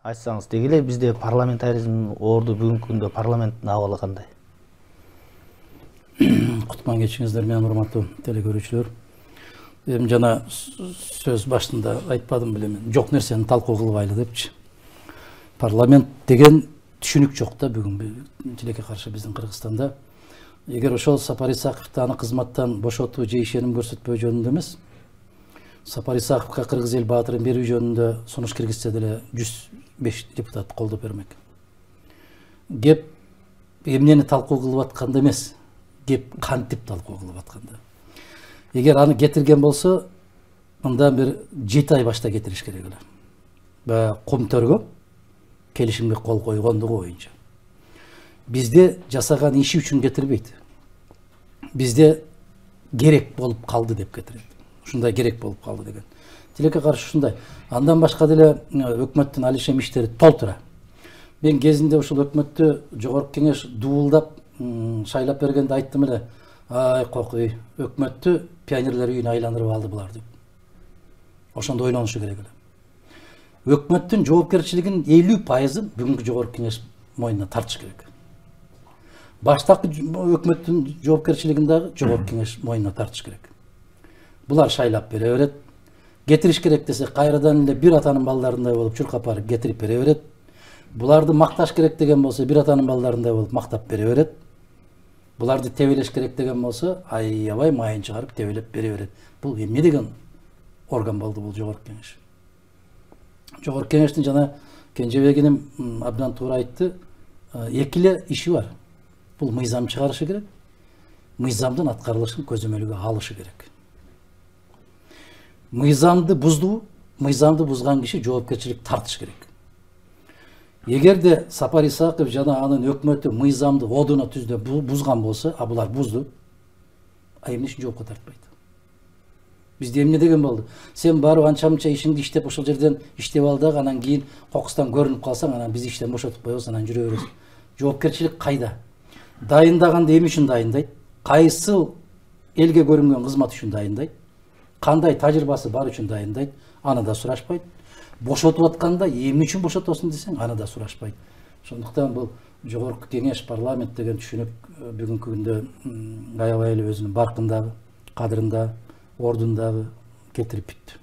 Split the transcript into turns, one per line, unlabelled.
айтсаңыз деги эле бизде парламентаризм орду бүгүнкү күндө парламенттин абалы кандай?
Куткан кечиңиздер менен урматтуу телекөрүүчүлөр. Эми жана сөз башында айтпадым беле мен, жок нерсени талкуу кылбайлы депчи. Парламент деген түшүнүк жок да бүгүн тилекке каршы биздин Кыргызстанда. Эгер ошол Сапар Исаковду аны кызматтан бошотуу же ишеним көрсөтпөө жөнүндө эмес, Сапар Исаковго Кыргыз эл баатырын берүү жөнүндө сунуш киргизсе деле 105 депутат колдоп бермек. Кеп эмнени талкуу кылып атканда эмес, кеп кантип талкуу кылып атканда. Эгер аны кетирген болсо, анда бир 7 ай башта кетириш керек эле. Баягы Кумтөргө келишимге кол койгондугу боюнча. Бизде жасаган иши үчүн кетирбейт. Бизде керек болуп калды деп кетирет. Ушундай керек болуп калды деген. Тилекке каршы ушундай. Андан башка деле өкмөттүн алишем иштери толтура. Мен кезинде ушул өкмөттү жогорку кеңеш дуулдап, шайлап бергенде айттым эле, ай кокуй, өкмөттү пионерлер үйүнө айландырып алды булар деп. Ошондо ойлонушу керек эле. Өкмөттүн жоопкерчилигинин 50% бүгүнкү жогорку кеңеш мойнуна тартыш керек. Баштапкы өкмөттүн жоопкерчилигин дагы жогорку кеңеш мойнуна тартыш керек. Булар шайлап бере берет. Кетириш керек десе, кайрадан эле бир атанын балдарындай болуп чуркап барып кетирип бере берет. Буларды макташ керек деген болсо, бир атанын балдарындай болуп мактап бере берет. Буларды тебелеш керек деген болсо, аябай майын чыгарып тебелеп бере берет. Бул эмне деген орган болду бул жогорку кеңеш? Жогорку кеңештин жана Кенжебегиним абдан туура айтты. Эки эле иши бар. Бул мыйзам чыгарышы керек. Мыйзамдын аткарылышын көзөмөлгө алышы керек. Мыйзамды бузду, мыйзамды бузган киши жоопкерчилик тартыш керек. Эгерде Сапар Исаков жана анын өкмөтү мыйзамды одуна түздө бузган болсо, а булар бузду, эмне үчүн жоопко тартпайт? Бизде эмне деген болду? Сен барып анча-мынча ишиңди иштеп ошол жерден иштеп ал дагы, анан кийин кокустан көрүнүп калсаң, анан биз иштен бошотуп коебуз, анан жүрө бересиз. Жоопкерчилик кайда? Дайындаганды эми үчүн дайындайт? Кайсыл элге көрүнгөн кызмат үчүн дайындайт? Кандай тажрыйбасы бар үчүн дайындайт? Аны да сурашпайт. Бошотуп атканда эмне үчүн бошотосуң десең, аны да сурашпайт. Ошондуктан бул жогорку кеңеш, парламент деген түшүнүк бүгүнкү күндө аябай эле өзүнүн баркындагы, кадырындагы, ордундагы кетирип бүттү.